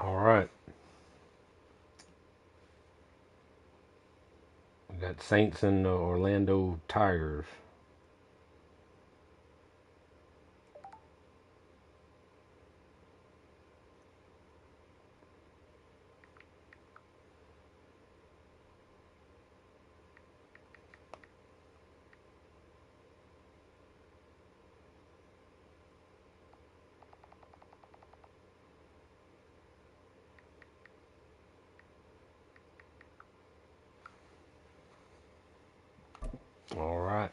All right. We got Saints and the Orlando Tigers. All right.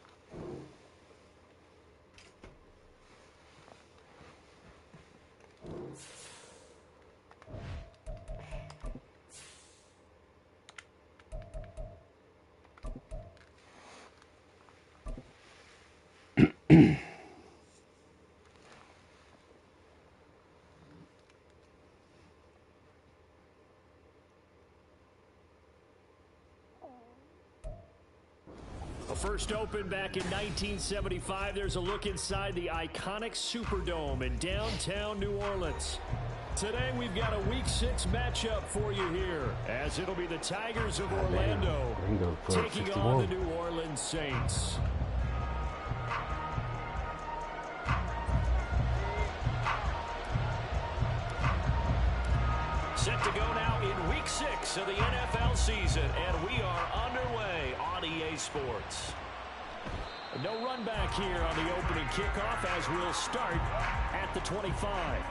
First opened back in 1975, there's a look inside the iconic Superdome in downtown New Orleans. Today we've got a Week 6 matchup for you here, as it'll be the Tigers of Orlando taking on the New Orleans Saints. Set to go now in Week 6 of the NFL season, and we are underway on EA Sports. No run back here on the opening kickoff as we'll start at the 25.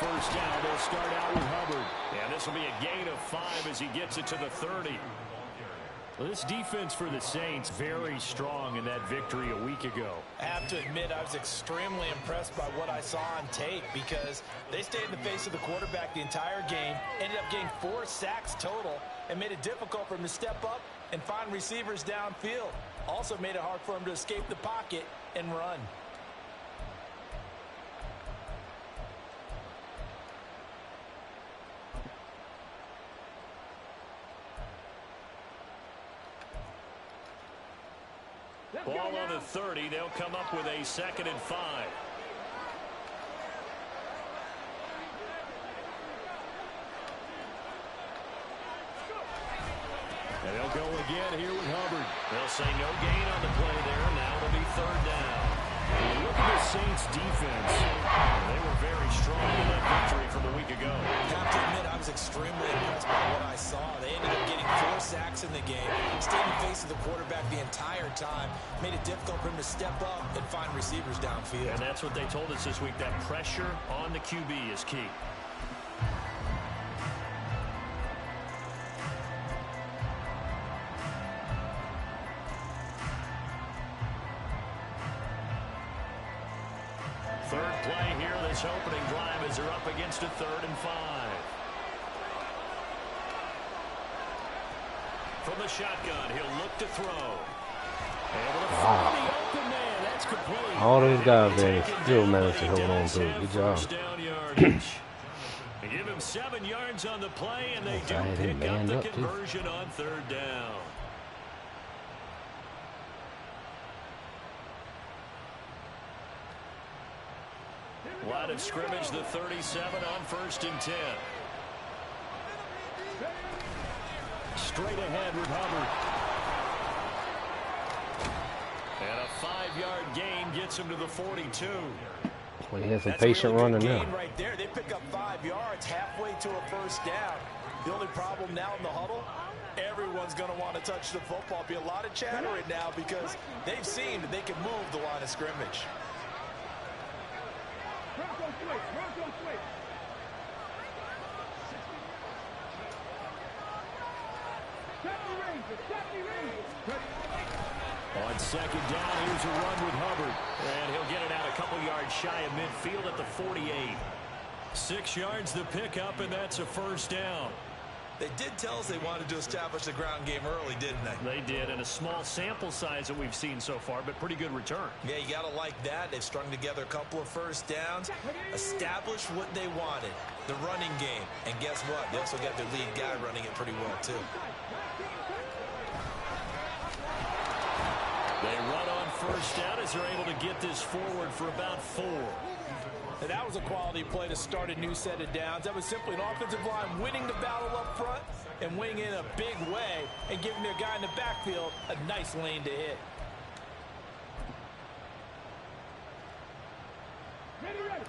First down, they'll start out with Hubbard. And this will be a gain of 5 as he gets it to the 30. Well, this defense for the Saints, very strong in that victory a week ago. I have to admit, I was extremely impressed by what I saw on tape because they stayed in the face of the quarterback the entire game, ended up getting 4 sacks total, and made it difficult for him to step up and find receivers downfield. Also made it hard for him to escape the pocket and run. Ball on the 30. They'll come up with a 2nd and 5. And they'll go again here with Hubbard. They'll say no gain on the play there. Now it'll be 3rd down. And look at the Saints defense. They were very strong in that victory from a week ago. I have to admit, I was extremely impressed by what I saw. They ended up getting 4 sacks in the game, stayed in the face of the quarterback the entire time, made it difficult for him to step up and find receivers downfield. And that's what they told us this week, that pressure on the QB is key. Third play here, this opening drive as they're up against a 3rd and 5. From the shotgun, he'll look to throw. Wow. The open man. That's complete. All those guys there still managed to hold on to it. Good job. They give him 7 yards on the play, and they do pick up the conversion on 3rd down. Line of scrimmage, the 37 on 1st and 10. Straight ahead with Hubbard. And a 5-yard gain gets him to the 42. Well, he has some patient running now. Right there. They pick up 5 yards halfway to a 1st down. The only problem now in the huddle, everyone's going to want to touch the football. Be a lot of chatter right now because they've seen that they can move the line of scrimmage. On On second down, here's a run with Hubbard. And he'll get it out a couple yards shy of midfield at the 48. 6 yards the pickup, and that's a first down. They did tell us they wanted to establish the ground game early, didn't they? They did, and a small sample size that we've seen so far, but pretty good return. Yeah, you got to like that. They've strung together a couple of first downs, established what they wanted, the running game. And guess what? They also got their lead guy running it pretty well, too. They run on first down as they're able to get this forward for about 4. And that was a quality play to start a new set of downs. That was simply an offensive line winning the battle up front and winning in a big way and giving their guy in the backfield a nice lane to hit.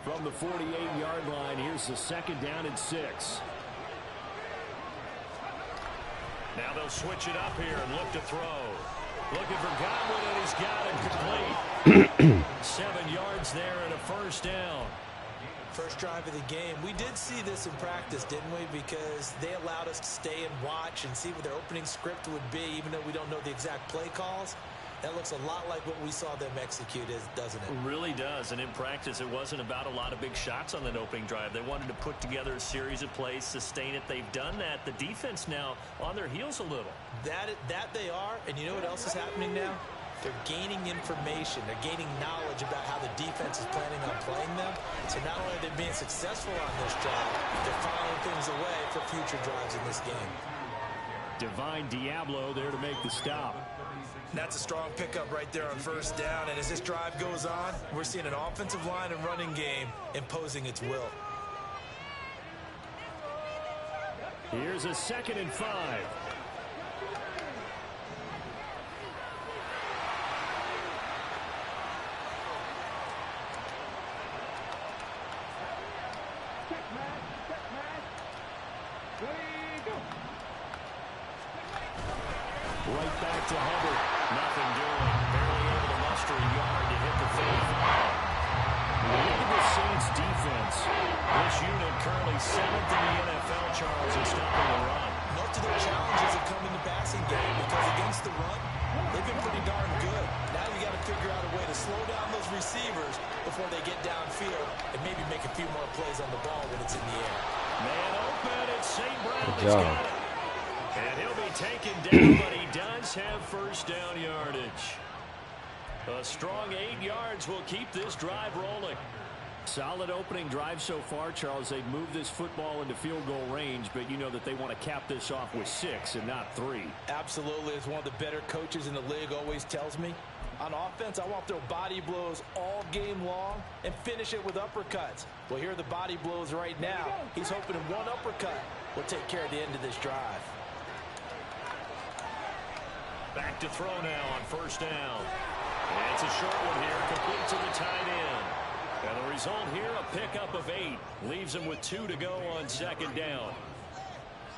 From the 48-yard line, here's the second down and 6. Now they'll switch it up here and look to throw. Looking for Godwin, and he's got it complete. 7 yards there and a first down. First drive of the game. We did see this in practice, didn't we? Because they allowed us to stay and watch and see what their opening script would be, even though we don't know the exact play calls. That looks a lot like what we saw them execute, doesn't it? It really does. And in practice, it wasn't about a lot of big shots on that opening drive. They wanted to put together a series of plays, sustain it. They've done that. The defense now on their heels a little. That they are. And you know what else is happening now? They're gaining information. They're gaining knowledge about how the defense is planning on playing them. So not only are they being successful on this drive, they're filing things away for future drives in this game. Divine Diablo there to make the stop. That's a strong pickup right there on first down. And as this drive goes on, we're seeing an offensive line and running game imposing its will. Here's a 2nd and 5. Right back to Hubbard. Nothing doing. Barely able to muster a yard to hit the 35. Look at the Saints defense. This unit currently 7th in the NFL, Charles, in stopping the run. Most of their challenges have come in the passing game because against the run, they've been pretty darn good. Now you got to figure out a way to slow down those receivers before they get downfield and maybe make a few more plays on the ball when it's in the air. Man open, it's St. Brown. Good job. Got it. And he'll be taken down, but he does have first down yardage. A strong 8 yards will keep this drive rolling. Solid opening drive so far, Charles. They've moved this football into field goal range, but you know that they want to cap this off with 6 and not 3. Absolutely. As one of the better coaches in the league always tells me, on offense, I want to throw body blows all game long and finish it with uppercuts. Well, here are the body blows right now. He's hoping one uppercut will take care of the end of this drive. Back to throw now on first down. And it's a short one here, complete to the tight end. And the result here, a pickup of 8. Leaves him with 2 to go on second down.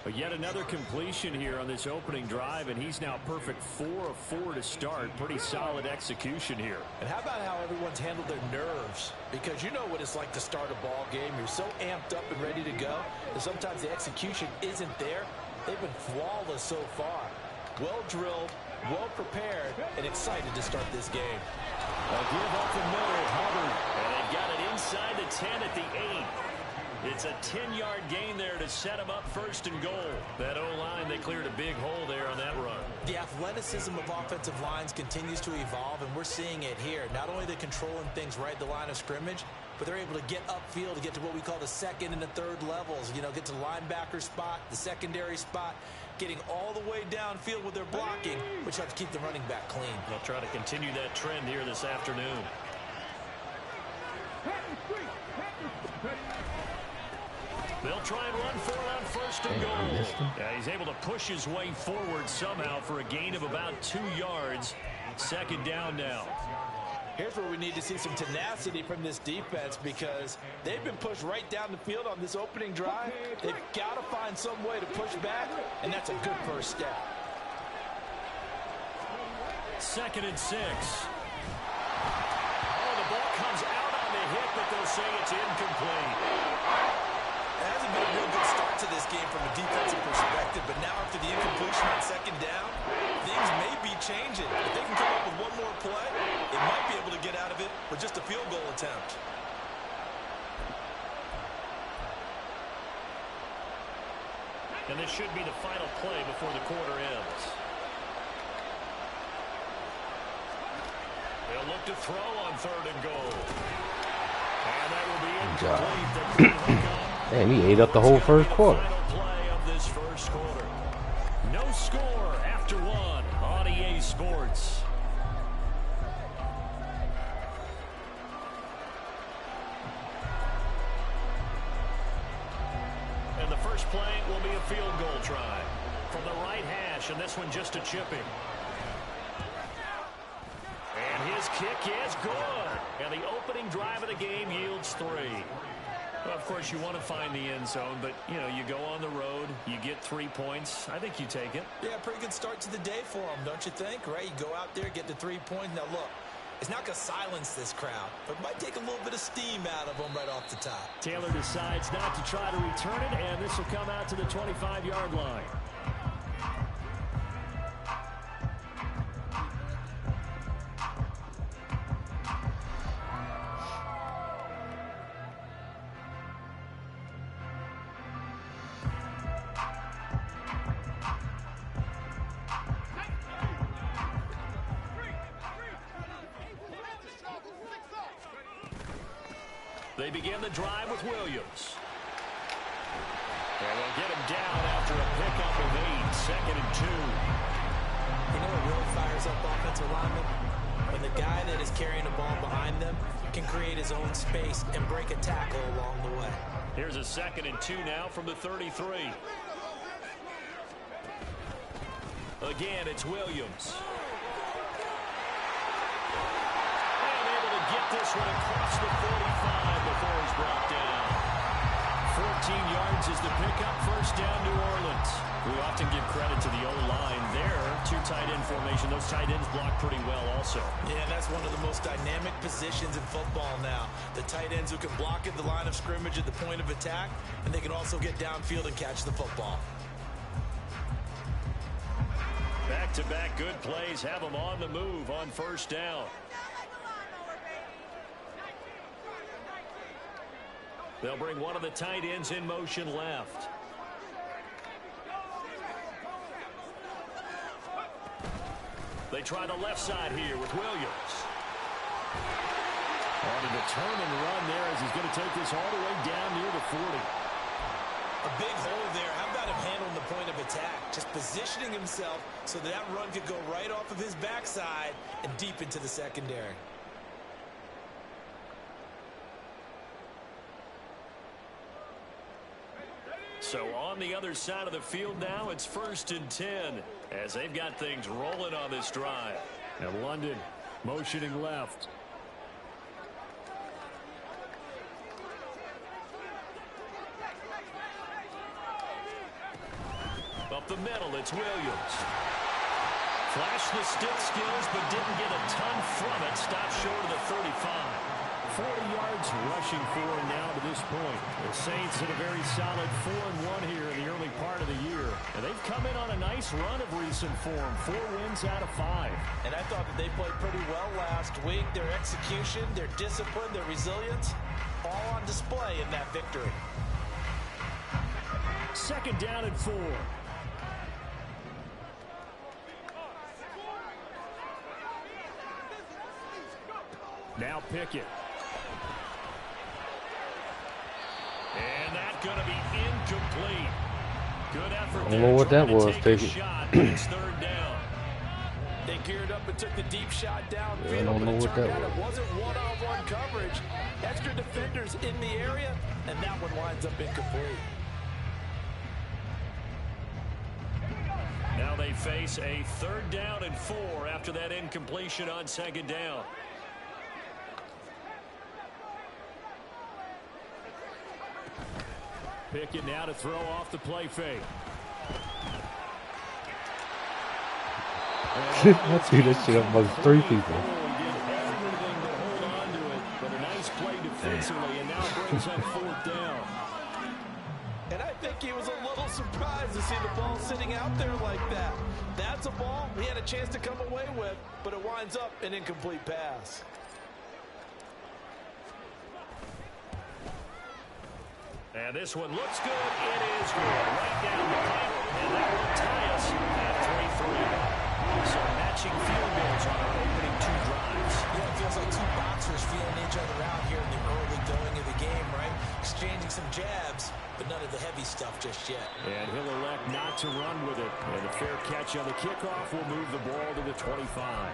But yet another completion here on this opening drive, and he's now perfect 4 of 4 to start. Pretty solid execution here. And how about how everyone's handled their nerves? Because you know what it's like to start a ball game. You're so amped up and ready to go, and sometimes the execution isn't there. They've been flawless so far. Well drilled, well prepared, and excited to start this game. A give up the middle, Hubbard. And they've got it inside the 10 at the 8. It's a 10-yard gain there to set them up first and goal. That O-line, they cleared a big hole there on that run. The athleticism of offensive lines continues to evolve, and we're seeing it here. Not only are they controlling things right at the line of scrimmage, but they're able to get upfield to get to what we call the second and the third levels. You know, get to the linebacker spot, the secondary spot, getting all the way downfield with their blocking, which helps keep the running back clean. They'll try to continue that trend here this afternoon. They'll try and run for it on first and goal. Yeah, he's able to push his way forward somehow for a gain of about 2 yards. Second down now. Here's where we need to see some tenacity from this defense because they've been pushed right down the field on this opening drive. They've got to find some way to push back, and that's a good first step. 2nd and 6. Oh, the ball comes out on the hit, but they'll say it's incomplete. It hasn't been a real good start to this game from a defensive perspective, but now after the incompletion on second down, things may be changing. If they can come up with one more And this should be the final play before the quarter ends. They'll look to throw on 3rd and goal. And that will be incomplete. Damn, he ate up the whole first quarter. Final play of this first quarter. No score after 1 on EA Sports. And the first play will be a field goal try from the right hash, and this one just a chipping. And his kick is good. And the opening drive of the game yields 3. Well, of course, you want to find the end zone, but, you know, you go on the road, you get 3 points. I think you take it. Yeah, pretty good start to the day for him, don't you think? Right? You go out there, get the 3 points. Now, look, it's not going to silence this crowd, but it might take a little bit of steam out of them right off the top. Taylor decides not to try to return it, and this will come out to the 25-yard line. They begin the drive with Williams. And they'll get him down after a pickup of 8, 2nd and 2. You know what really fires up offensive linemen? When the guy that is carrying the ball behind them can create his own space and break a tackle along the way. Here's a 2nd and 2 now from the 33. Again, it's Williams. And able to get this one across the 45 before he's brought down. 14 yards is the pickup, first down, New Orleans. We often give credit to the O-line there. 2 tight end formation. Those tight ends block pretty well also. Yeah, that's one of the most dynamic positions in football now. The tight ends who can block at the line of scrimmage at the point of attack, and they can also get downfield and catch the football. Back-to-back good plays have them on the move on first down. They'll bring one of the tight ends in motion left. They try the left side here with Williams. On a determined run there as he's going to take this all the way down near the 40. A big hole there. How about him handling the point of attack? Just positioning himself so that run could go right off of his backside and deep into the secondary. So on the other side of the field now, it's 1st and 10 as they've got things rolling on this drive. And London motioning left. Up the middle, it's Williams. Flashed the stick skills, but didn't get a ton from it. Stopped short of the 35. 40 yards rushing for him now to this point. The Saints in a very solid 4-1 here in the early part of the year. And they've come in on a nice run of recent form. 4 wins out of 5. And I thought that they played pretty well last week. Their execution, their discipline, their resilience, all on display in that victory. 2nd down and 4. Now Pickett. And that's going to be incomplete. Good effort. I don't know what that was, Pickett. It's 3rd down. They geared up and took the deep shot downfield. Yeah, I don't know but it what turned that out was. It wasn't one-on-one coverage. Extra defenders in the area, and that one winds up incomplete. Now they face a 3rd down and 4 after that incompletion on 2nd down. Pickett now to throw off the play fake. I see this shit amongst 3 people. He did everything to hold on to it, but a nice play defensively, and now brings up 4th down. And I think he was a little surprised to see the ball sitting out there like that. That's a ball he had a chance to come away with, but it winds up an incomplete pass. And this one looks good. It is good. Right down the And that will tie us at 3-3. So matching field goals on our opening two drives. Yeah, it feels like two boxers feeling each other out here in the early going of the game, right? Exchanging some jabs, but none of the heavy stuff just yet. And he'll elect not to run with it. And the fair catch on the kickoff will move the ball to the 25.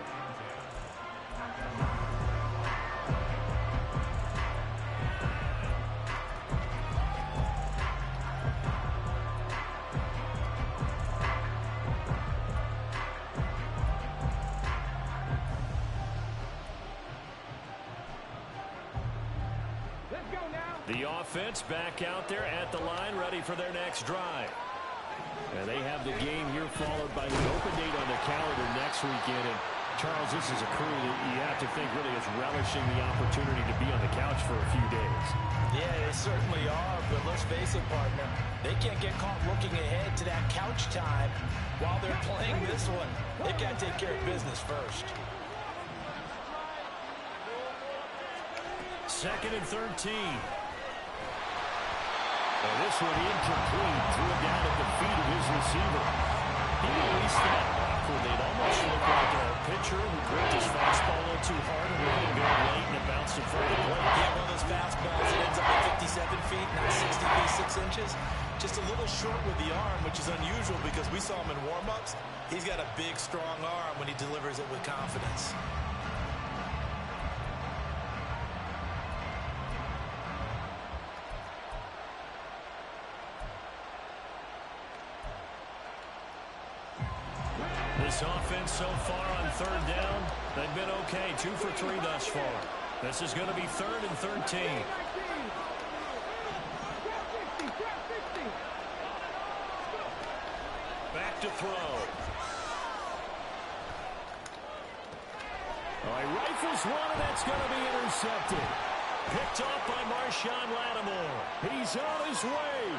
The offense back out there at the line, ready for their next drive. And they have the game here followed by the open date on the calendar next weekend. And Charles, this is a crew that you have to think really is relishing the opportunity to be on the couch for a few days. Yeah, they certainly are, but let's face it, partner. They can't get caught looking ahead to that couch time while they're playing this one. They've got to take care of business first. 2nd and 13. And this one incomplete. Threw it down at the feet of his receiver. He released that awkward. It almost looked like a pitcher who gripped his fastball a little too hard and let it go late, and it bounced in front of the plate. Yeah, one of those fastballs that ends up at 57 feet, not 60 feet, 6 inches. Just a little short with the arm, which is unusual because we saw him in warm-ups. He's got a big, strong arm when he delivers it with confidence. This offense so far on 3rd down, they've been okay. 2 for 3 thus far. This is going to be 3rd and 13. Back to throw. All right, rifles one, and that's going to be intercepted. Picked off by Marshawn Lattimore. He's on his way.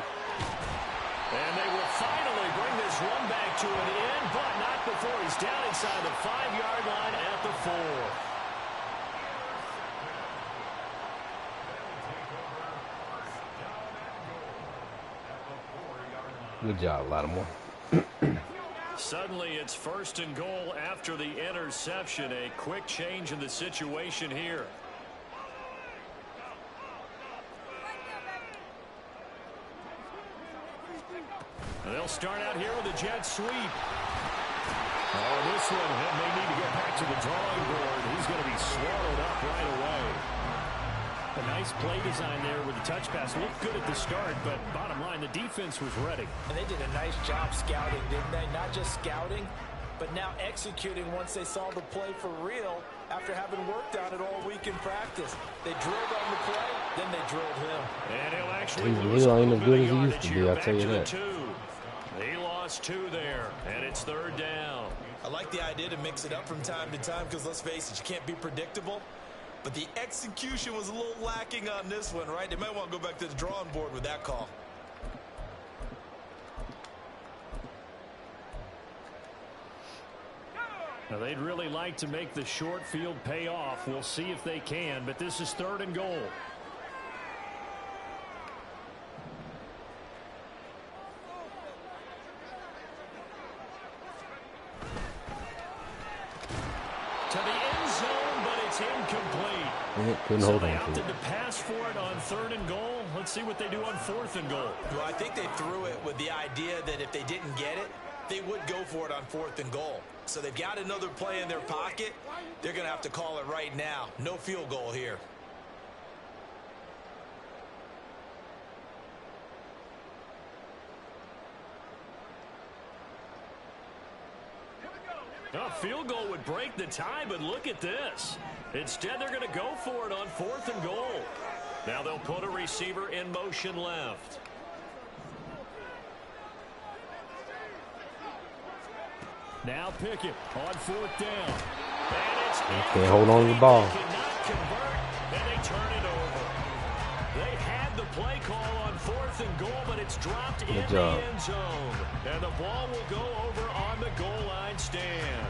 And they will finally bring this one back to an end, but not before he's down inside the 5-yard line at the 4. Good job, Lattimore. Suddenly it's 1st and goal after the interception. A quick change in the situation here. They'll start out here with a jet sweep. Oh, this one may need to go back to the drawing board. He's going to be swallowed up right away. A nice play design there with the touch pass. Looked good at the start, but bottom line, the defense was ready. And they did a nice job scouting, didn't they? Not just scouting, but now executing once they saw the play for real after having worked on it all week in practice. They drilled on the play, then they drilled him. And he'll actually He ain't as good as he used to be, I'll tell you that. He lost 2 there, and it's 3rd down. I like the idea to mix it up from time to time because, let's face it, you can't be predictable. But the execution was a little lacking on this one, right? They might want to go back to the drawing board with that call. Now, they'd really like to make the short field pay off. We'll see if they can, but this is 3rd and goal. To the end zone, but it's incomplete. Couldn't hold on to it. To pass for it on 3rd and goal. Let's see what they do on 4th and goal. Well, I think they threw it with the idea that if they didn't get it, they would go for it on 4th and goal. So they've got another play in their pocket. They're going to have to call it right now. No field goal here. A field goal would break the tie, but look at this. Instead, they're going to go for it on 4th and goal. Now they'll put a receiver in motion left. Now Pickett on 4th down. And it's can't hold on to the ball. Cannot convert, and they turn it over. They had the play call on 4th and goal, but it's dropped in the end zone. And the ball will go over on the goal line stand.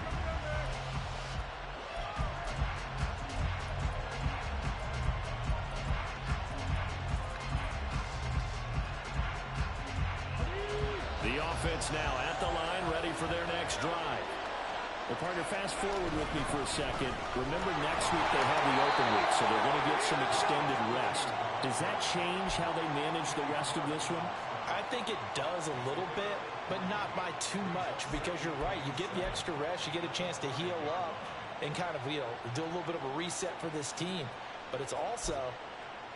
The offense now at the line, ready for their next drive. Well, partner, fast forward with me for a second. Remember, next week they have the open week, so they're going to get some extended rest. Does that change how they manage the rest of this one? I think it does a little bit, but not by too much, because you're right. You get the extra rest, you get a chance to heal up and kind of, do a little bit of a reset for this team. But it's also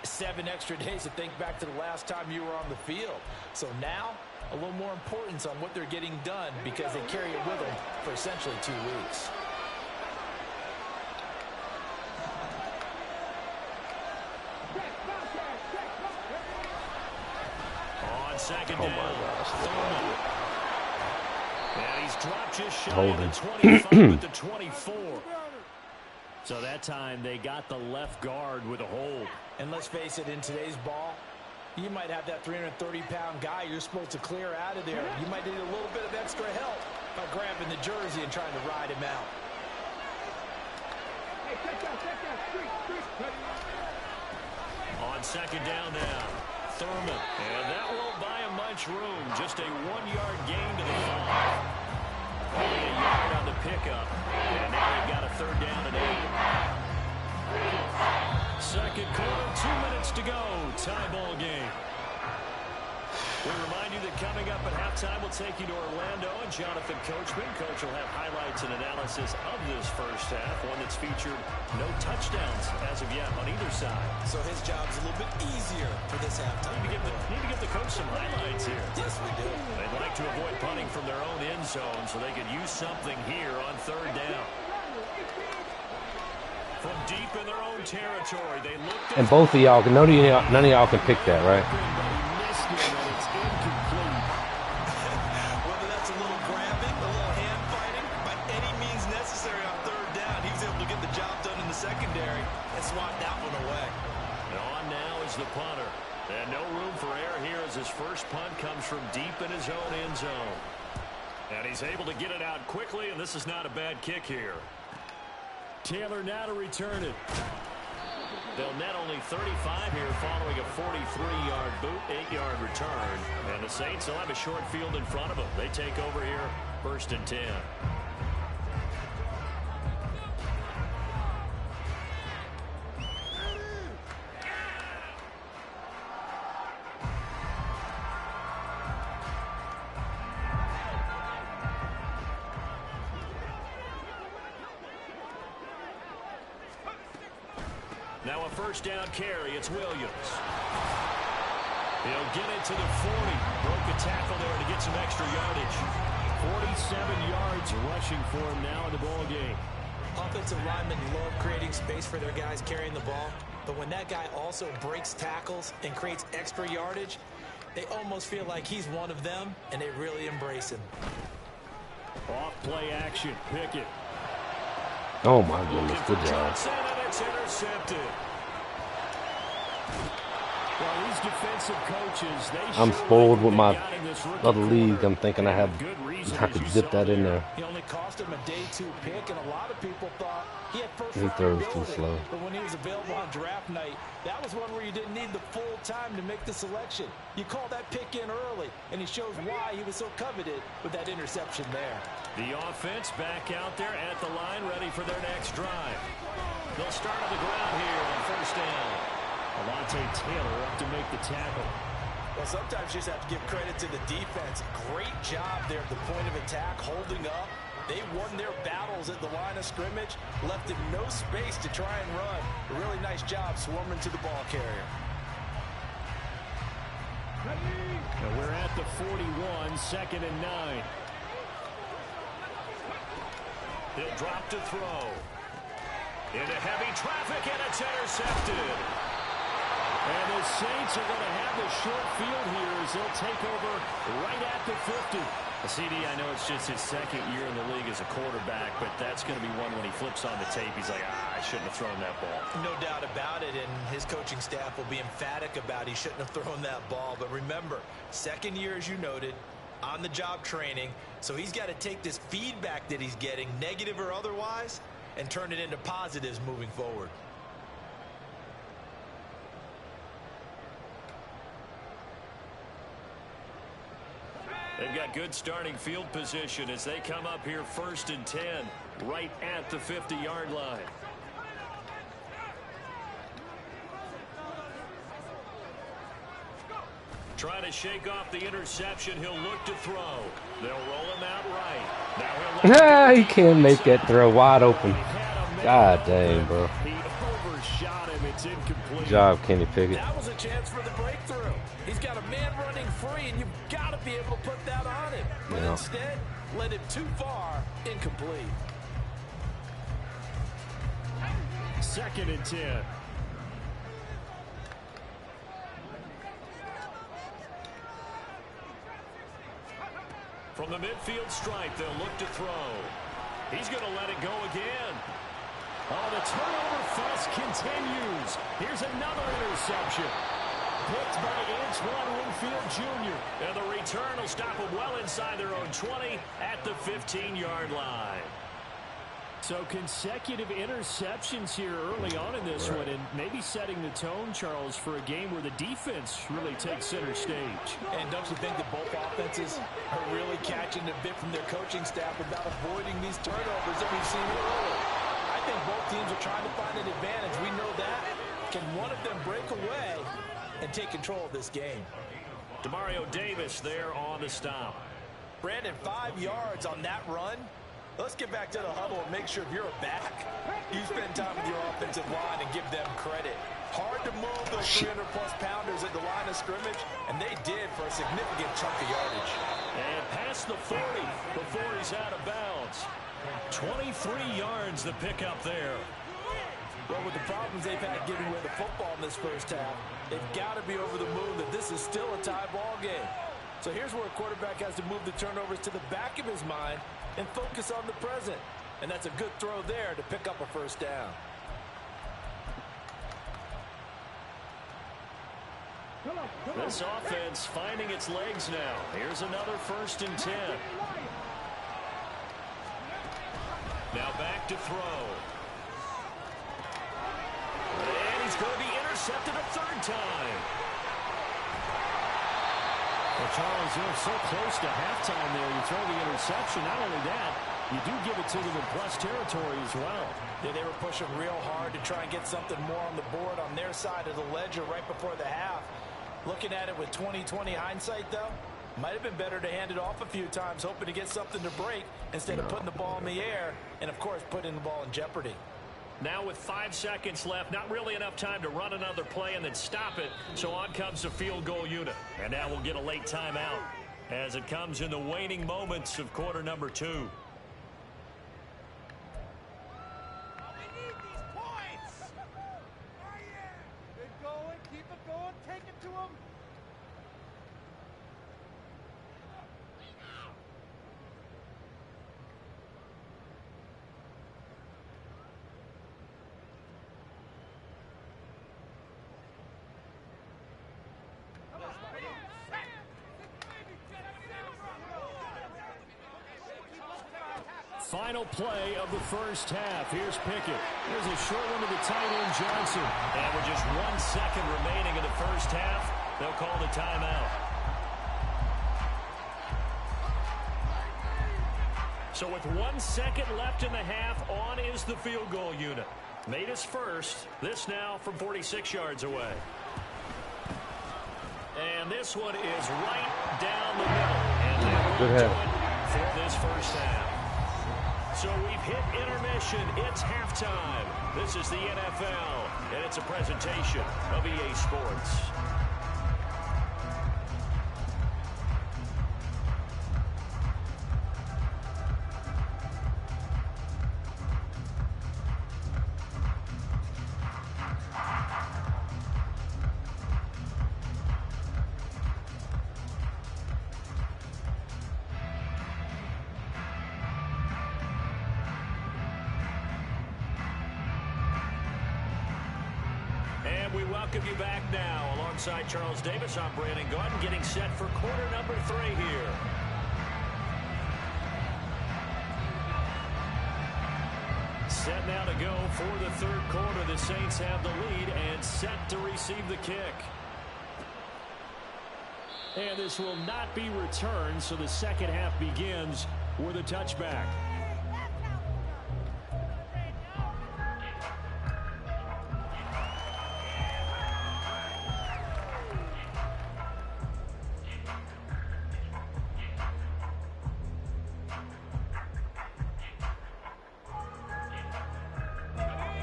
7 extra days to think back to the last time you were on the field. So now, a little more importance on what they're getting done because they carry it with them for essentially 2 weeks. On second down. And he's dropped just shy of the 25 at the 24. So that time they got the left guard with a hold. And let's face it, in today's ball, you might have that 330-pound guy you're supposed to clear out of there. You might need a little bit of extra help by grabbing the jersey and trying to ride him out. On second down now, Thurman. And that won't buy him much room. Just a 1-yard gain to the 5. Only a yard on the pickup. And now they've got a third down and 8. Second quarter, 2 minutes to go. Tie ball game. We remind you that coming up at halftime, we'll take you to Orlando and Jonathan Coachman. Coach will have highlights and analysis of this first half, one that's featured no touchdowns as of yet on either side. So his job's a little bit easier for this halftime. Need to give the coach some highlights here. Yes, we do. They'd like to avoid punting from their own end zone so they could use something here on third down. From deep in their own territory, they looked at... And both of y'all, none of y'all can pick that, right? Whether that's a little grabbing, a little hand fighting, by any means necessary on third down, he was able to get the job done in the secondary and swat that one away. And on now is the punter. And no room for error here as his first punt comes from deep in his own end zone. And he's able to get it out quickly, and this is not a bad kick here. Taylor now to return it. They'll net only 35 here following a 43-yard boot, 8-yard return. And the Saints will have a short field in front of them. They take over here, 1st and 10. Now a first down carry. It's Williams. He'll get it to the 40. Broke a tackle there to get some extra yardage. 47 yards rushing for him now in the ball game. Offensive linemen love creating space for their guys carrying the ball. But when that guy also breaks tackles and creates extra yardage, they almost feel like he's one of them, and they really embrace him. Off play action. Pickett. Oh, my goodness. Good job. It's intercepted. Well, these defensive coaches, I'm spoiled with my other league. I'm thinking I could zip that in there. He only cost him a day 2 pick, and a lot of people thought he had first He throws too slow. But when he was available on draft night, that was one where you didn't need the full time to make the selection. You call that pick in early, and he shows why he was so coveted with that interception there. The offense back out there at the line, ready for their next drive. They'll start on the ground here on first down. Alontae Taylor up to make the tackle. Well, sometimes you just have to give credit to the defense. Great job there at the point of attack, holding up. They won their battles at the line of scrimmage, left him no space to try and run. A really nice job swarming to the ball carrier. And we're at the 41, 2nd and 9. He'll drop to throw. Into heavy traffic, and it's intercepted. And the Saints are going to have the short field here as they'll take over right at the 50. CD, I know it's just his 2nd year in the league as a quarterback, but that's going to be one when he flips on the tape, he's like, I shouldn't have thrown that ball. No doubt about it, and his coaching staff will be emphatic about he shouldn't have thrown that ball. But remember, 2nd year, as you noted, on-the-job training, so he's got to take this feedback that he's getting, negative or otherwise, and turn it into positives moving forward. They've got good starting field position as they come up here 1st and 10, right at the 50-yard line. Trying to shake off the interception. He'll look to throw. They'll roll him out right. Now he can't make that throw wide open. God dang, bro. He overshot him. It's incomplete. Good job, Kenny Pickett. That was a chance for the breakthrough. He's got a man running free, and you've got to be able to put that on him. But instead, led him too far, incomplete. 2nd and 10. From the midfield stripe, they'll look to throw. He's going to let it go again. Oh, the turnover fuss continues. Here's another interception. Picked by Antoine Winfield Jr. And the return will stop them well inside their own 20 at the 15-yard line. So consecutive interceptions here early on in this one, and maybe setting the tone, Charles, for a game where the defense really takes center stage. And don't you think that both offenses are really catching a bit from their coaching staff about avoiding these turnovers that we've seen early? I think both teams are trying to find an advantage. We know that. Can one of them break away and take control of this game? Demario Davis there on the stop. Brandon, 5 yards on that run. Let's get back to the huddle and make sure if you're a back, you spend time with your offensive line and give them credit. Hard to move those 300-plus pounders at the line of scrimmage, and they did for a significant chunk of yardage. And past the 40 before he's out of bounds. 23 yards the pickup there. Well, with the problems they've had giving away the football in this first half, they've got to be over the moon that this is still a tie ball game. So here's where a quarterback has to move the turnovers to the back of his mind and focus on the present. And that's a good throw there to pick up a first down. This offense finding its legs now. Here's another 1st and 10. Now back to throw. And he's going to be intercepted a 3rd time. Well, Charles, you're so close to halftime there. You throw the interception. Not only that, you do give it to them in plus territory as well. Yeah, they were pushing real hard to try and get something more on the board on their side of the ledger right before the half. Looking at it with 20/20 hindsight, though, might have been better to hand it off a few times, hoping to get something to break instead of putting the ball in the air and, of course, putting the ball in jeopardy. Now with 5 seconds left, not really enough time to run another play and then stop it. So on comes the field goal unit. And now we'll get a late timeout as it comes in the waning moments of quarter number 2. We need these points! Keep going, keep it going, take it to them. Final play of the first half. Here's Pickett. Here's a short one to the tight end, Johnson. And with just 1 second remaining in the first half, they'll call the timeout. So with 1 second left in the half, on is the field goal unit. Made his first. This now from 46 yards away. And this one is right down the middle. And that will do it for this first half. So we've hit intermission. It's halftime. This is the NFL, and it's a presentation of EA Sports. We welcome you back now. Alongside Charles Davis, I'm Brandon Gaudin, getting set for quarter number 3 here. Set now to go for the third quarter. The Saints have the lead and set to receive the kick. And this will not be returned, so the second half begins with a touchback.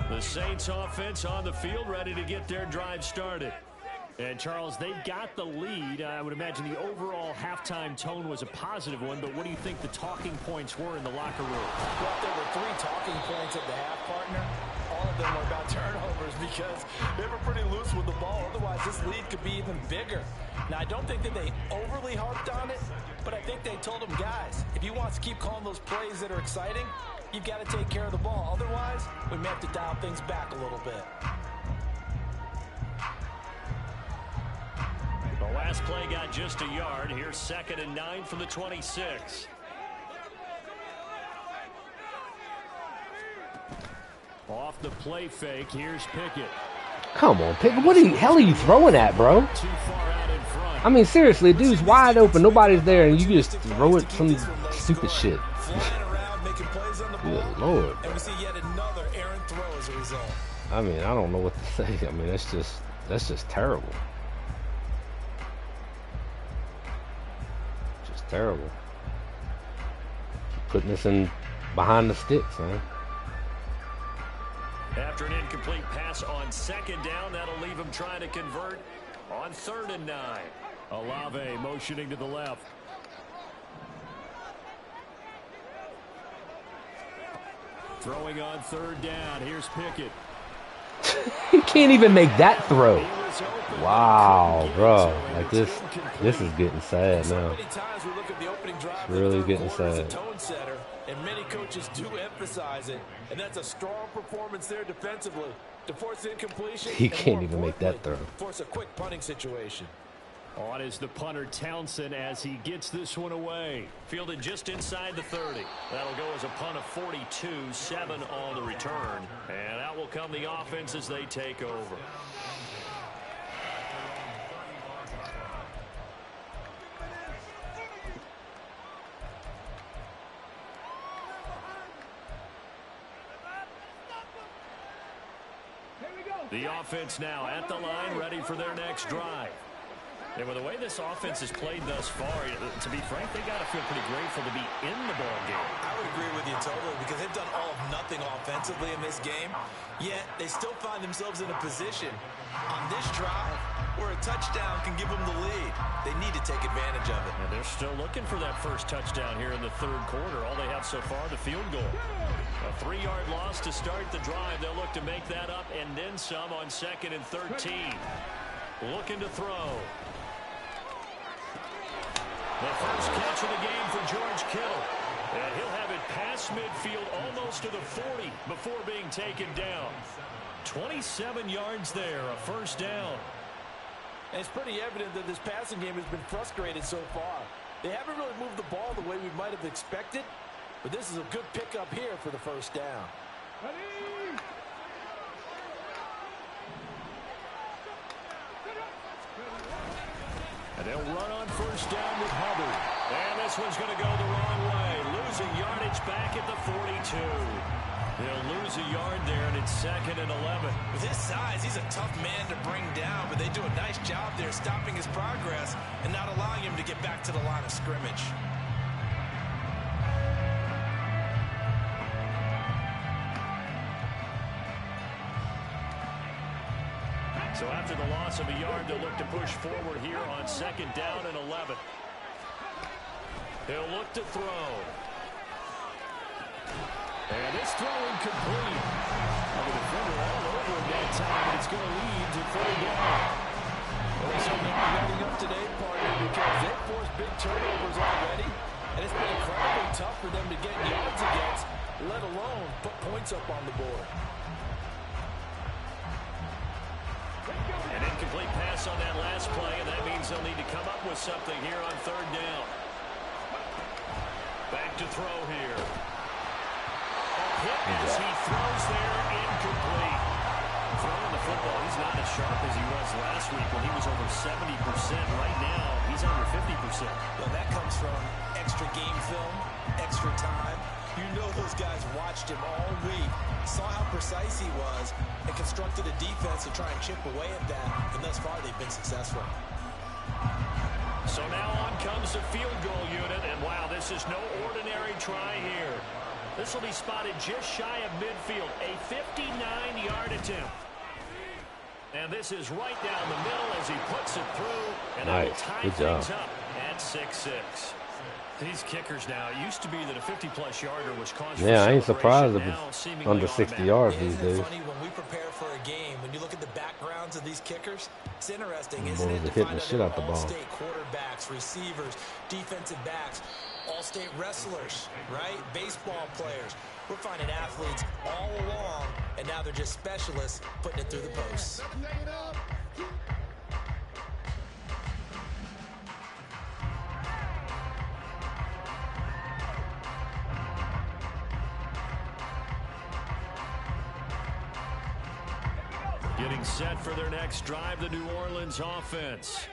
The Saints offense on the field, ready to get their drive started. And, Charles, they've got the lead. I would imagine the overall halftime tone was a positive one, but what do you think the talking points were in the locker room? Well, there were 3 talking points at the half, partner. All of them were about turnovers because they were pretty loose with the ball. Otherwise, this lead could be even bigger. Now, I don't think that they overly harped on it, but I think they told them, guys, if you want to keep calling those plays that are exciting, you've got to take care of the ball. Otherwise, we may have to dial things back a little bit. The last play got just a yard. Here's 2nd and 9 from the 26. Off the play fake, here's Pickett. Come on, Pickett. What the hell are you throwing at, bro? Too far out in front. I mean, seriously, dude's wide open. Nobody's there, and you just throw it some stupid shit. Good Lord. And we see yet another errant throw as a result. I mean, I don't know what to say. I mean, that's just terrible. Just terrible. Putting us in behind the sticks, man. After an incomplete pass on 2nd down, that'll leave him trying to convert on 3rd and 9. Olave motioning to the left. Throwing on 3rd down. Here's Pickett. He can't even make that throw. Wow, bro. Like this is getting sad now. It's really getting sad. And many coaches do emphasize it, and that's a strong performance there defensively to force incompletion. He can't even make that throw. Force a quick punting situation. On is the punter Townsend as he gets this one away. Fielded just inside the 30. That'll go as a punt of 42, 7 on the return. And out will come the offense as they take over. The offense now at the line, ready for their next drive. And with the way this offense has played thus far, to be frank, they got to feel pretty grateful to be in the ball game. I would agree with you totally because they've done all of nothing offensively in this game, yet they still find themselves in a position on this drive where a touchdown can give them the lead. They need to take advantage of it. And they're still looking for that first touchdown here in the 3rd quarter. All they have so far, the field goal. A 3-yard loss to start the drive. They'll look to make that up and then some on 2nd and 13. Looking to throw. The first catch of the game for George Kittle. And he'll have it past midfield almost to the 40 before being taken down. 27 yards there, a first down. And it's pretty evident that this passing game has been frustrated so far. They haven't really moved the ball the way we might have expected, but this is a good pickup here for the first down. And they'll run on first down with Hubbard. And this one's going to go the wrong way. Losing yardage back at the 42. They'll lose a yard there, and it's 2nd and 11. With his size, he's a tough man to bring down, but they do a nice job there stopping his progress and not allowing him to get back to the line of scrimmage. So after the loss of a yard, they'll look to push forward here on 2nd down and 11. They'll look to throw. And this throw incomplete. The defender all over him that time, but it's going to lead to 3rd down. Well, so they're getting up today, partner, because they've forced big turnovers already, and it's been incredibly tough for them to get yards against, let alone put points up on the board. An incomplete pass on that last play, and that means they'll need to come up with something here on 3rd down. Back to throw here. Hit as he throws there, incomplete. Throwing the football, he's not as sharp as he was last week when he was over 70%. Right now, he's under 50%. Well, that comes from extra game film, extra time. You know those guys watched him all week, saw how precise he was, and constructed a defense to try and chip away at that. And thus far, they've been successful. So now on comes the field goal unit, and wow, this is no ordinary try here. This will be spotted just shy of midfield, a 59-yard attempt. And this is right down the middle as he puts it through, and that will tie things up at 6-6. These kickers now, it used to be that a 50-plus yarder was cause for I ain't surprised if now, it's under 60 yards these days. Funny when we prepare for a game, when you look at the backgrounds of these kickers, it's interesting, isn't Boys it? are hitting the shit out the ball. All-state quarterbacks, receivers, defensive backs, all-state wrestlers, right? Baseball players. We're finding athletes all along, and now they're just specialists putting it through the posts. Getting set for their next drive, the New Orleans offense.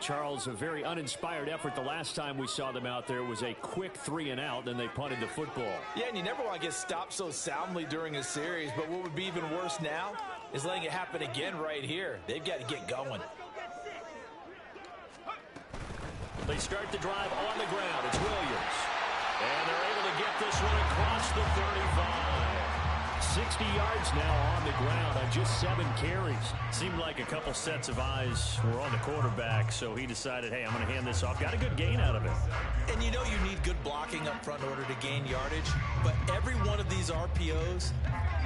Charles, a very uninspired effort the last time we saw them out there was a quick 3-and-out, then they punted the football. Yeah, and you never want to get stopped so soundly during a series, but what would be even worse now is letting it happen again right here. They've got to get going. They start the drive on the ground. It's Williams. And they're able to get this one across the 35. 60 yards now on the ground on just 7 carries. Seemed like a couple sets of eyes were on the quarterback, so he decided, hey, I'm going to hand this off. Got a good gain out of it. And you know you need good blocking up front in order to gain yardage, but every one of these RPOs,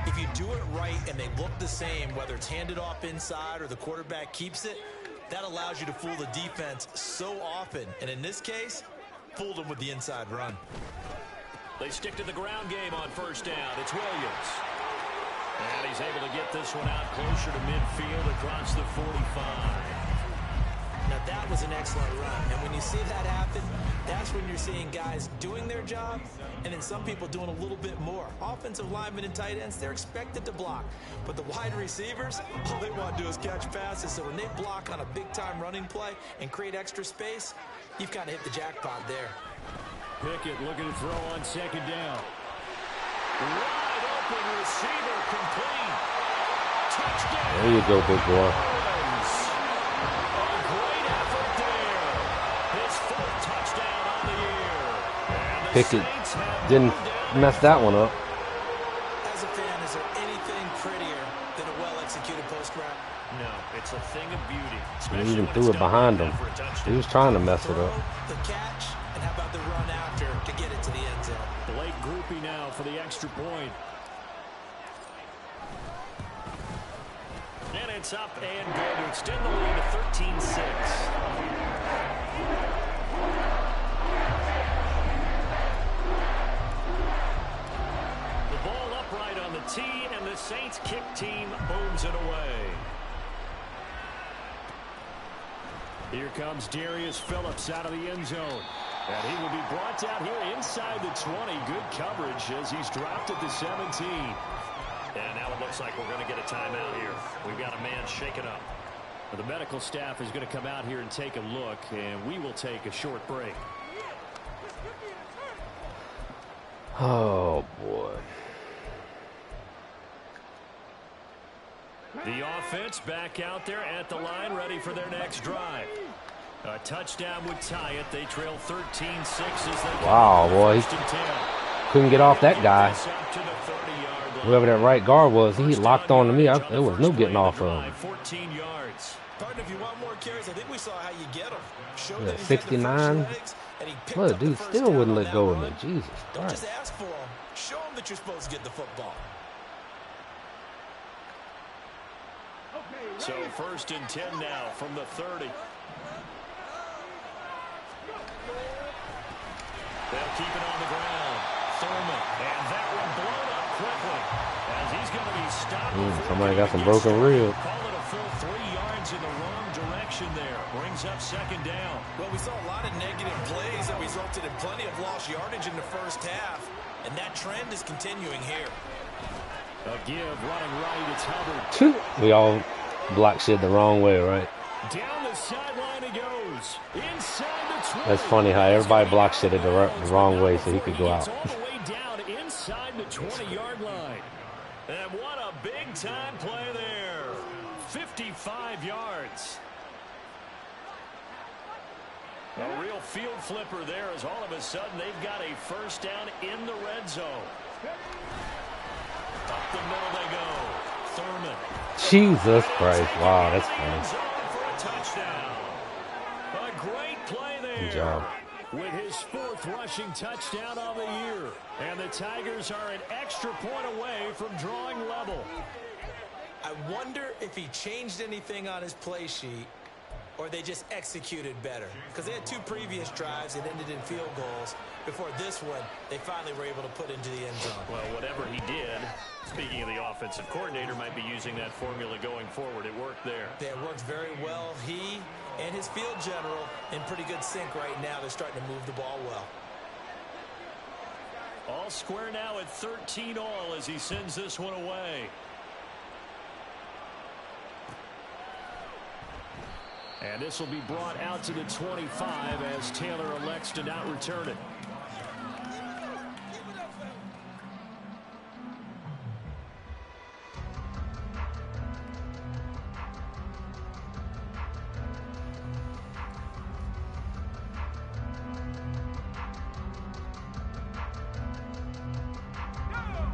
if you do it right and they look the same, whether it's handed off inside or the quarterback keeps it, that allows you to fool the defense so often. And in this case, fooled them with the inside run. They stick to the ground game on first down. It's Williams. And he's able to get this one out closer to midfield across the 45. Now that was an excellent run. And when you see that happen, that's when you're seeing guys doing their job and then some people doing a little bit more. Offensive linemen and tight ends, they're expected to block. But the wide receivers, all they want to do is catch passes. So when they block on a big-time running play and create extra space, you've kind of hit the jackpot there. Pickett looking to throw on second down. Wide open receiver complete. Touchdown. There you go, big boy. A great effort there. His 4th touchdown on the year. Pickett didn't mess that one up. As a fan, is there anything prettier than a well-executed post route? No, it's a thing of beauty. He even threw it behind him. He was trying to mess it up. The catch, and how about the run after to get it to the end zone? Blake Groupie now for the extra point. And it's up and good to extend the lead to 13-6. The ball upright on the tee, and the Saints kick team booms it away. Here comes Darius Phillips out of the end zone. And he will be brought down here inside the 20. Good coverage as he's dropped at the 17. And now it looks like we're going to get a timeout here. We've got a man shaken up. The medical staff is going to come out here and take a look, and we will take a short break. Oh, boy. The offense back out there at the line, ready for their next drive. A touchdown would tie it. They trail 13-6 as they wow, boy. Couldn't get off that guy. Whoever that right guard was, he locked on to me. There was no getting off of him. 14 yards. If you want more carries, I think we saw how you get them. Yeah, 69. Well, dude still wouldn't let go of me. Jesus Don't Christ. just ask for them. Show them that you're supposed to get the football. So 1st and 10 now from the 30. They'll keep it on the ground. Thurman. And that one blown up quickly. As he's going to be stopped. Somebody got some broken ribs. Call it a full 3 yards in the wrong direction there. Brings up second down. Well, we saw a lot of negative plays that resulted in plenty of lost yardage in the first half. And that trend is continuing here. A give running right. It's Hubbard. We all block shit the wrong way, right? Down the the sideline he goes. Inside the 20. That's funny how everybody blocks shit the wrong way so he could go out. All the way down inside the 20-yard line. And what a big-time play there. 55 yards. A real field flipper there as all of a sudden they've got a first down in the red zone. Up the middle they go. Thurman. Jesus Christ. Wow, that's funny. For a touchdown. A great play there. Good job. With his 4th rushing touchdown of the year. And the Tigers are an extra point away from drawing level. I wonder if he changed anything on his play sheet or they just executed better. Because they had 2 previous drives that ended in field goals. Before this one, they finally were able to put into the end zone. Well, whatever he did, speaking of the offensive coordinator, might be using that formula going forward. It worked there. It worked very well. He and his field general in pretty good sync right now. They're starting to move the ball well. All square now at 13 all as he sends this one away. And this will be brought out to the 25 as Taylor elects to not return it.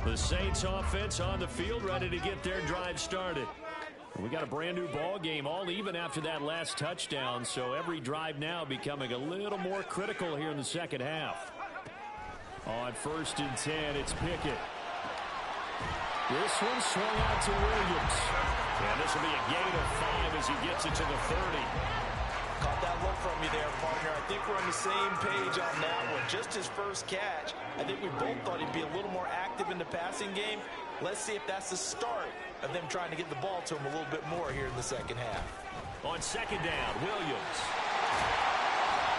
The Saints offense on the field, ready to get their drive started. We got a brand new ball game, all even after that last touchdown, so every drive now becoming a little more critical here in the second half. On 1st and 10, it's Pickett. This one swung out to Williams. And this will be a gain of 5 as he gets it to the 30. Caught that look from you there, partner. I think we're on the same page on that one. Just his first catch. I think we both thought he'd be a little more active in the passing game. Let's see if that's the start of them trying to get the ball to him a little bit more here in the second half. On 2nd down, Williams.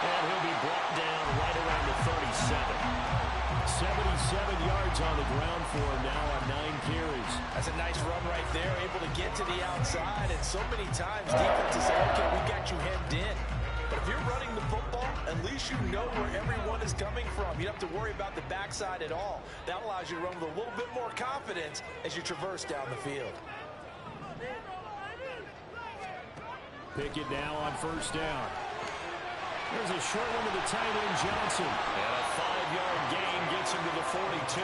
And he'll be brought down right around the 37. 77 yards on the ground for him now on 9 carries. That's a nice run right there, able to get to the outside. And so many times defenses say, okay, we got you hemmed in. But if you're running the football, at least you know where everyone is coming from. You don't have to worry about the backside at all. That allows you to run with a little bit more confidence as you traverse down the field. Pickett now on 1st down. There's a short one to the tight end, Johnson. And a 5-yard gain gets him to the 42.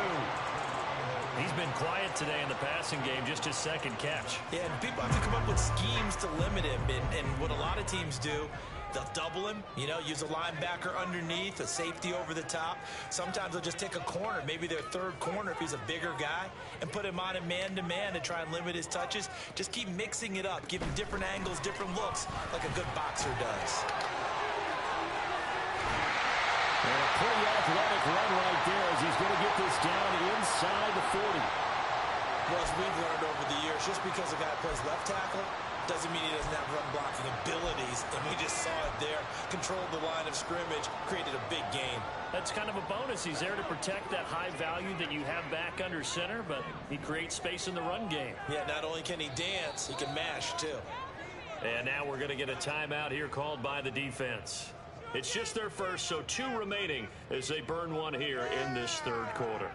He's been quiet today in the passing game, just his 2nd catch. Yeah, and people have to come up with schemes to limit him. And what a lot of teams do, they'll double him, you know, use a linebacker underneath, a safety over the top. Sometimes they'll just take a corner, maybe their 3rd corner if he's a bigger guy, and put him on a man-to-man to try and limit his touches. Just keep mixing it up, give him different angles, different looks, like a good boxer does. And a pretty athletic run right there as he's going to get this down inside the 40. Well, as we've learned over the years, just because a guy plays left tackle doesn't mean he doesn't have run blocking abilities. And we just saw it there. Controlled the line of scrimmage, created a big gain. That's kind of a bonus. He's there to protect that high value that you have back under center, but he creates space in the run game. Yeah, not only can he dance, he can mash too. And now we're going to get a timeout here called by the defense. It's just their first, so 2 remaining as they burn one here in this 3rd quarter.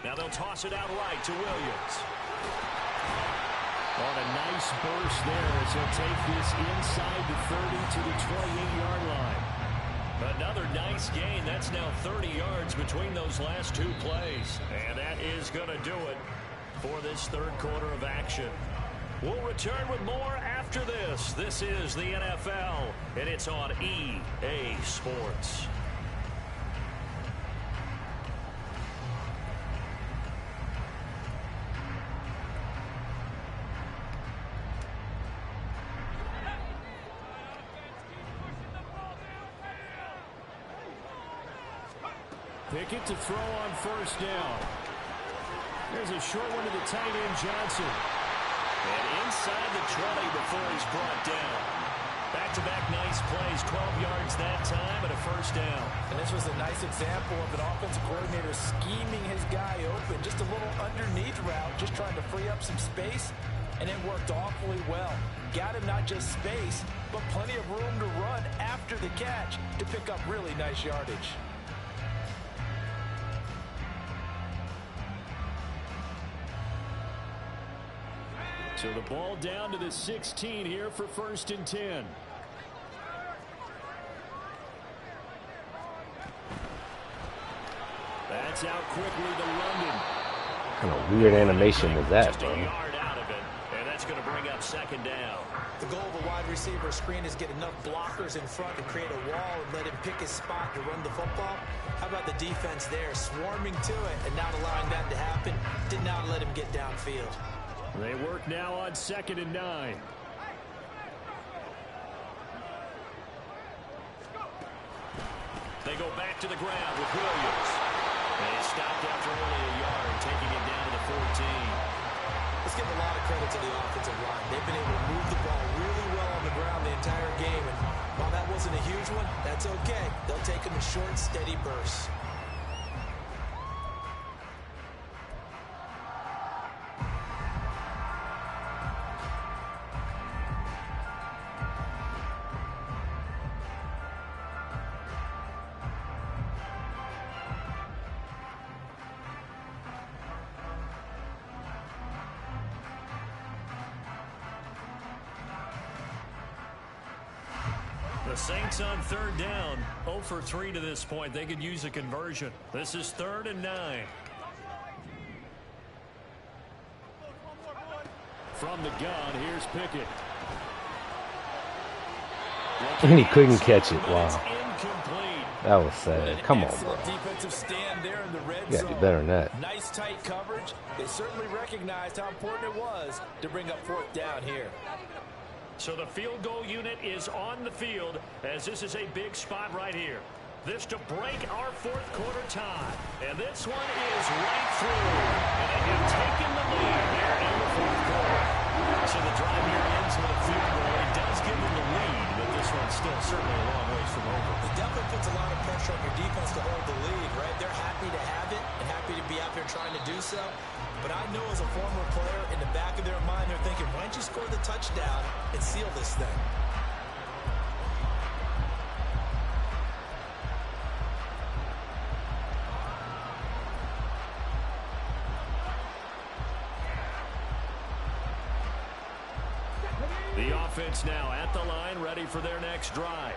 Now they'll toss it out right to Williams. On a nice burst there as he'll take this inside the 30 to the 28-yard line. Another nice gain. That's now 30 yards between those last 2 plays. And that is going to do it for this 3rd quarter of action. We'll return with more after this. This is the NFL, and it's on EA Sports. Pickett to throw on first down. There's a short one to the tight end, Johnson. And inside the 20 before he's brought down. Back-to-back nice plays, 12 yards that time and a first down. And this was a nice example of an offensive coordinator scheming his guy open. Just a little underneath route, just trying to free up some space, and it worked awfully well. Got him not just space, but plenty of room to run after the catch to pick up really nice yardage. So the ball down to the 16 here for 1st and 10. That's out quickly to London. What kind of weird animation was that, Just bro? a yard out of it, and that's going to bring up 2nd down. The goal of a wide receiver screen is get enough blockers in front to create a wall and let him pick his spot to run the football. How about the defense there, swarming to it and not allowing that to happen? Did not let him get downfield. They work now on 2nd and 9. They go back to the ground with Williams. And he stopped after only a yard, taking it down to the 14. Let's give a lot of credit to the offensive line. They've been able to move the ball really well on the ground the entire game. And while that wasn't a huge one, that's okay. They'll take them in short, steady bursts. The Saints on 3rd down, 0 for 3 to this point. They could use a conversion. This is 3rd and 9. From the gun, here's Pickett. And he couldn't catch it. Wow. Incomplete. That was sad. Come on, bro. Defensive stand there in the red You gotta do zone. better than that. Nice tight coverage. They certainly recognized how important it was to bring up 4th down here. So the field goal unit is on the field as this is a big spot right here. This to break our 4th quarter tie. And this one is right through. And they have taken the lead here in the 4th quarter. So the drive here ends with a field goal. It does give them the lead, but this one's still certainly a long ways from over. It definitely puts a lot of pressure on your defense to hold the lead, right? They're happy to have it and happy to be out there trying to do so. But I know as a former player, in the back of their mind, they're thinking, why don't you score the touchdown and seal this thing? The offense now at the line, ready for their next drive.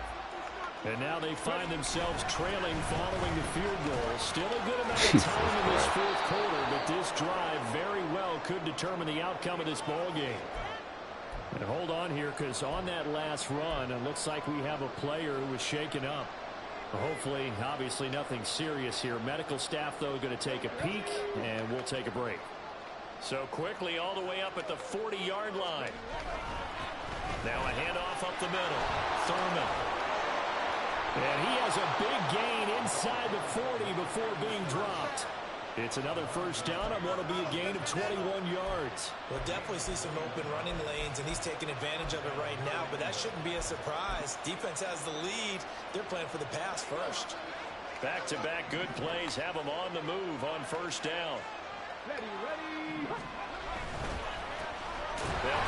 And now they find themselves trailing following the field goal. Still a good amount of time in this 4th quarter, but this drive very well could determine the outcome of this ball game. And hold on here, because on that last run, it looks like we have a player who was shaken up. Hopefully, obviously nothing serious here. Medical staff, though, going to take a peek, and we'll take a break. So quickly all the way up at the 40-yard line. Now a handoff up the middle. Thurman. And he has a big gain inside the 40 before being dropped. It's another first down on what will be a gain of 21 yards. We'll definitely see some open running lanes, and he's taking advantage of it right now, but that shouldn't be a surprise. Defense has the lead. They're playing for the pass first. Back-to-back good plays have them on the move on first down. They'll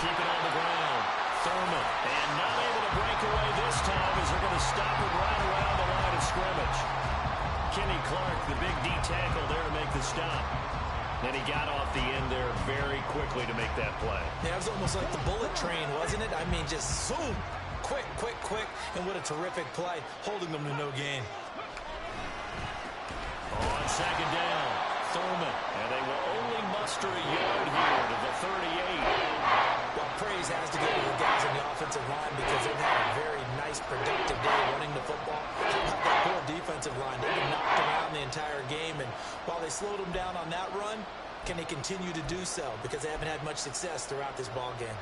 keep it on the ground. Thurman, and not able to break away this time as they're going to stop him right around the line of scrimmage. Kenny Clark, the big D tackle there to make the stop. And he got off the end there very quickly to make that play. Yeah, it was almost like the bullet train, wasn't it? I mean, just zoom, quick, and what a terrific play, holding them to no gain. On second down, Thurman, and they will only muster a yard here to the 38. Well, praise has to go to the guys on the offensive line because they've had a very nice, productive day running the football. How about that poor defensive line? They've been knocked around the entire game, and while they slowed them down on that run, can they continue to do so? Because they haven't had much success throughout this ball game.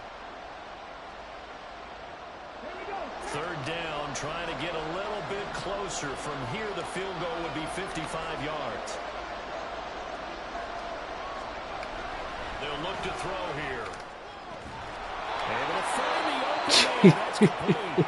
Third down, trying to get a little a bit closer. From here, the field goal would be 55 yards. They'll look to throw here. Able to find the open man. That's complete.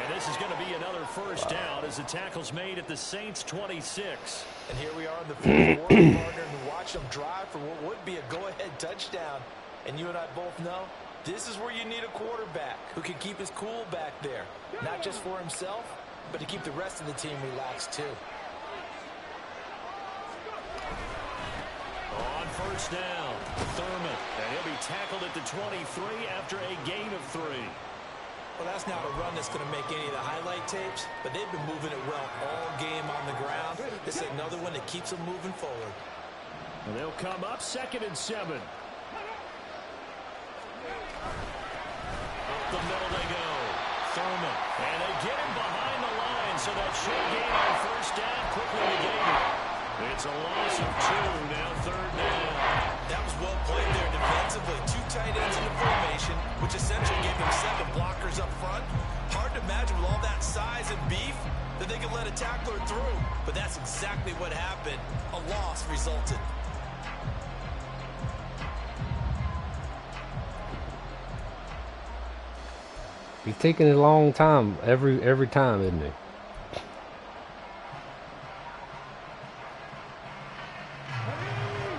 And this is going to be another first down as the tackle's made at the Saints 26. And here we are in the fourth quarter, partner, and watch them drive for what would be a go-ahead touchdown. And you and I both know this is where you need a quarterback who can keep his cool back there. Not just for himself, but to keep the rest of the team relaxed too. On first down, Thurman. And he'll be tackled at the 23 after a gain of 3. Well, that's not a run that's going to make any of the highlight tapes, but they've been moving it well all game on the ground. This is another one that keeps them moving forward. And they'll come up 2nd and 7. Up the middle they go. Thurman. And they get him behind the line, so that should gain on first down, quickly negated. It's a loss of 2, now 3rd down. That was well played there defensively. 2 tight ends in the formation, which essentially gave them 7 blockers up front. Hard to imagine with all that size and beef that they could let a tackler through. But that's exactly what happened. A loss resulted. He's taking a long time every time, isn't he?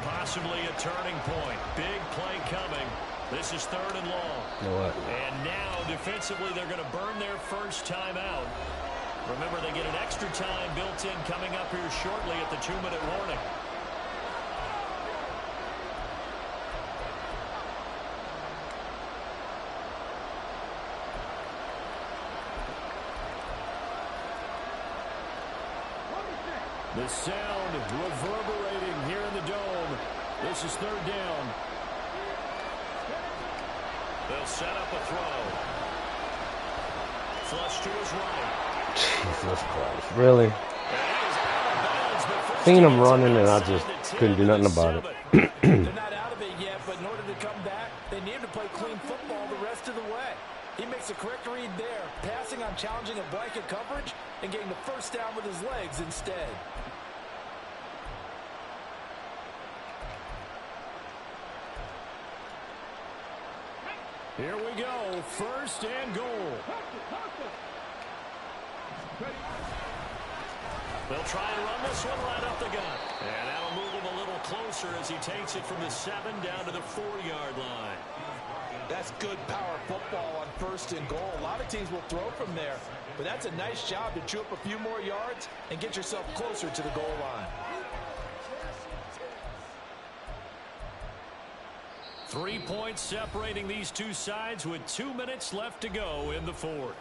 Possibly a turning point. Big play coming. This is 3rd and long. You know what? And now, defensively, they're going to burn their first time out. Remember, they get an extra time built in coming up here shortly at the 2-minute warning. The sound reverberating here in the dome. This is 3rd down. They'll set up a throw. Flush to his right. Jesus Christ. Really? Seen him running and I just couldn't do nothing about it. They're not out of it yet, but in order to come back, they need to play clean football the rest of the way. He makes a correct read there, passing on challenging a blanket coverage and getting the first down with his legs instead. Here we go, 1st and goal. They'll try and run this one right up the gut. And that'll move him a little closer as he takes it from the 7 down to the 4-yard line. That's good power football on 1st and goal. A lot of teams will throw from there, but that's a nice job to chew up a few more yards and get yourself closer to the goal line. 3 points separating these two sides with 2 minutes left to go in the 4th.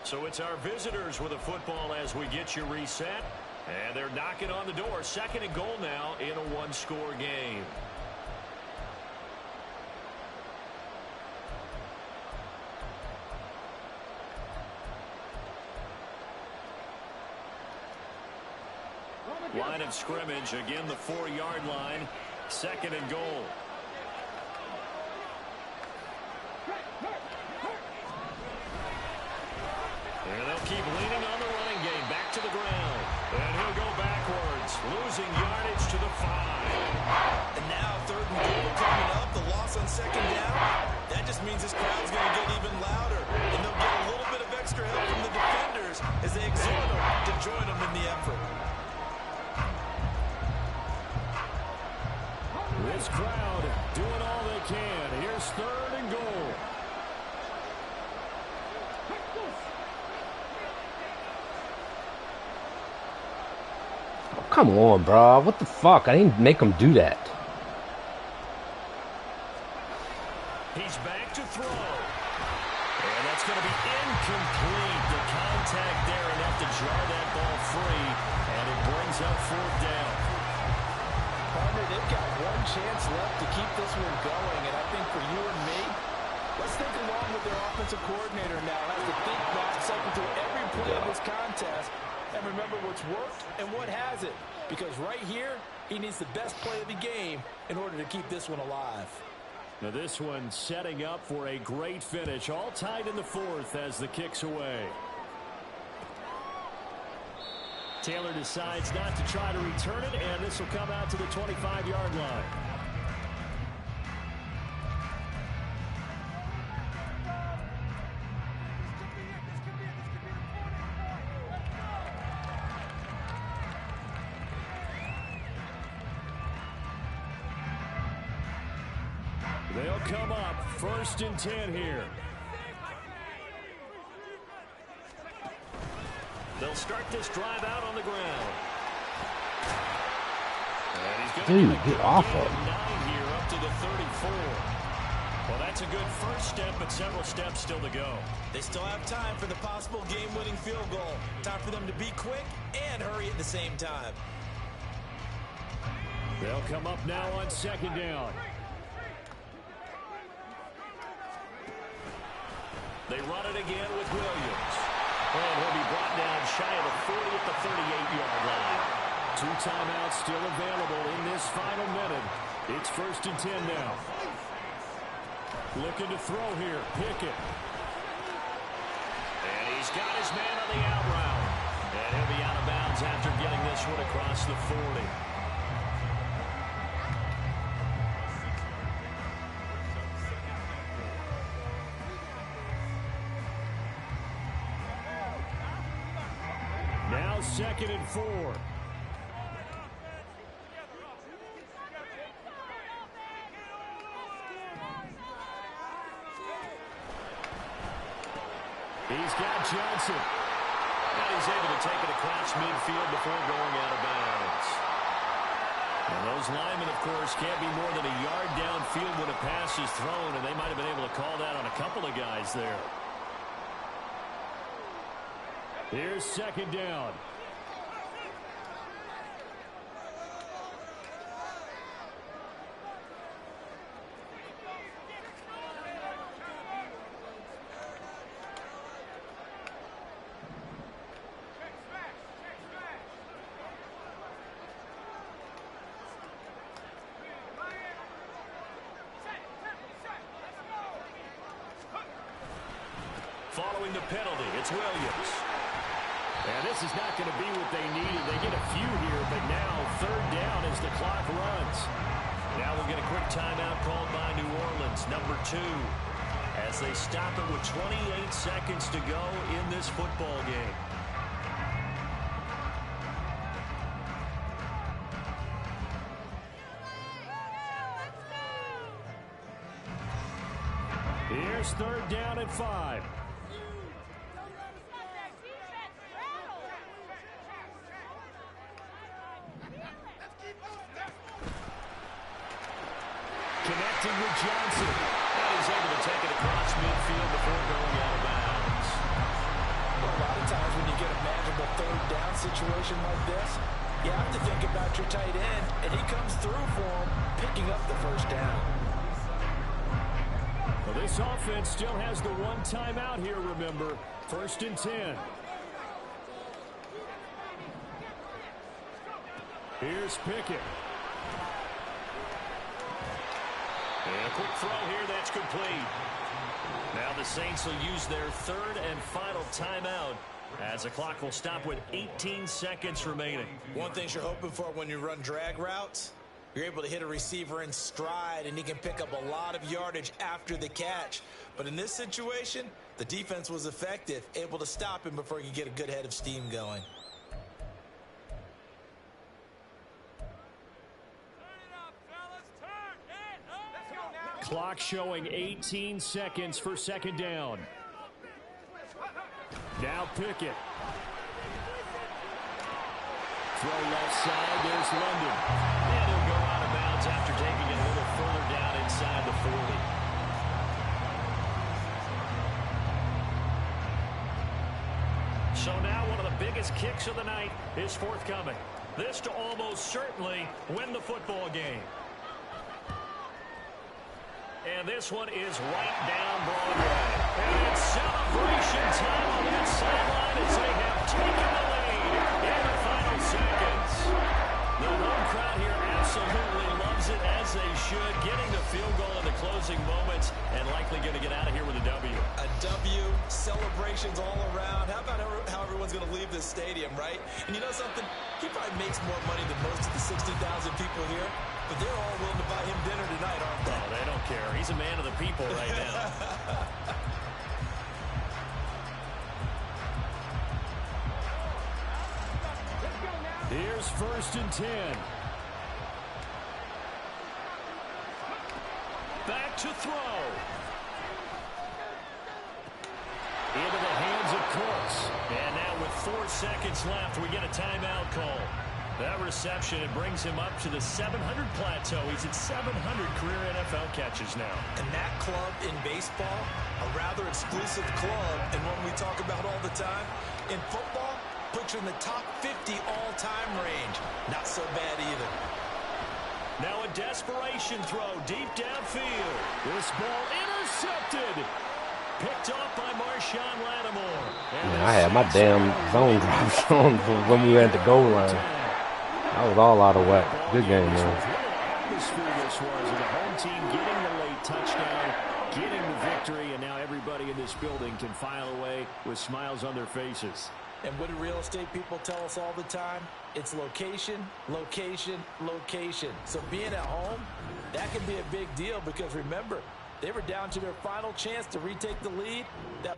So it's our visitors with a football as we get you reset. And they're knocking on the door. 2nd and goal now in a 1-score game. Line of scrimmage, again the 4-yard line. 2nd and goal. And they'll keep leaning on the running game. Back to the ground. And he'll go backwards. Losing yardage to the 5. And now 3rd and goal coming up. The loss on 2nd down. That just means this crowd's going to get even louder. And they'll get a little bit of extra help from the defenders as they exhort them to join them in the effort. This crowd doing all they can. Here's 3rd and goal. Oh, come on, bro. What the fuck? I didn't make him do that. He's back to throw. And that's going to be incomplete. The contact there enough to jar that ball free. And it brings up 4th down. Partner, they've got one chance left to keep this one going. And I think for you and me, let's think along with their offensive coordinator now. Has to think back, cycle through every play of this contest, and remember what's worked and what hasn't. Because right here, he needs the best play of the game in order to keep this one alive. Now this one setting up for a great finish. All tied in the 4th as the kick's away. Taylor decides not to try to return it, and this will come out to the 25-yard line. They'll come up 1st and 10 here. They'll start this drive out on the ground. And he's going to get off of 9 here up to the 34. Well, that's a good first step, but several steps still to go. They still have time for the possible game-winning field goal. Time for them to be quick and hurry at the same time. They'll come up now on 2nd down. They run it again with Williams. And he'll be brought down shy of the 40 at the 38-yard line. 2 timeouts still available in this final minute. It's 1st and 10 now. Looking to throw here. Pickett. And he's got his man on the out route. And he'll be out of bounds after getting this one across the 40. Now 2nd and 4. He's got Johnson. And he's able to take it across midfield before going out of bounds. And those linemen, of course, can't be more than a yard downfield when a pass is thrown, and they might have been able to call that on a couple of guys there. Here's 2nd down. Following the penalty, it's Williams. And this is not going to be what they needed. They get a few here, but now 3rd down as the clock runs. Now we'll get a quick timeout called by New Orleans, number 2, as they stop it with 28 seconds to go in this football game. Here's 3rd down and 5. Connecting with Johnson. And he's able to take it across midfield before going out of bounds. Well, a lot of times when you get a manageable 3rd down situation like this, you have to think about your tight end, and he comes through for him, picking up the 1st down. Well, this offense still has the 1 timeout here, remember. 1st and 10. Here's Pickett. And a quick throw here, that's complete. Now the Saints will use their 3rd and final timeout as the clock will stop with 18 seconds remaining. One thing you're hoping for when you run drag routes, you're able to hit a receiver in stride, and he can pick up a lot of yardage after the catch. But in this situation, the defense was effective, able to stop him before he could get a good head of steam going. Clock showing 18 seconds for 2nd down. Now Pickett. Throw left side, there's London. And he'll go out of bounds after taking it a little further down inside the 40. So now one of the biggest kicks of the night is forthcoming. This to almost certainly win the football game. And this one is right down Broadway. And it's celebration time on that sideline as they have taken the lead in the final seconds. The home crowd here absolutely loves it, as they should, getting the field goal in the closing moments and likely going to get out of here with a W. A W, celebrations all around. How about how everyone's going to leave leave this stadium, right? And you know something? He probably makes more money than most of the 60,000 people here, but they're all willing to buy him dinner tonight, aren't they? Oh, they don't care. He's a man of the people right now. Here's 1st and 10. Back to throw. Into the hands of Cooks. And now with 4 seconds left, we get a timeout call. That reception, it brings him up to the 700 plateau. He's at 700 career NFL catches now. And that club in baseball, a rather exclusive club, and one we talk about all the time. In football, puts you in the top 50 all-time range. Not so bad either. Now a desperation throw deep downfield. This ball intercepted. Picked off by Marshawn Lattimore. Man, I had my damn zone drops on when we were at the goal line. I was all out of whack. Good game, man. Atmosphere this was, and the home team getting the late touchdown, getting the victory, and now everybody in this building can file away with smiles on their faces. And what do real estate people tell us all the time? It's location, location, location. So being at home, that can be a big deal because remember, they were down to their final chance to retake the lead. That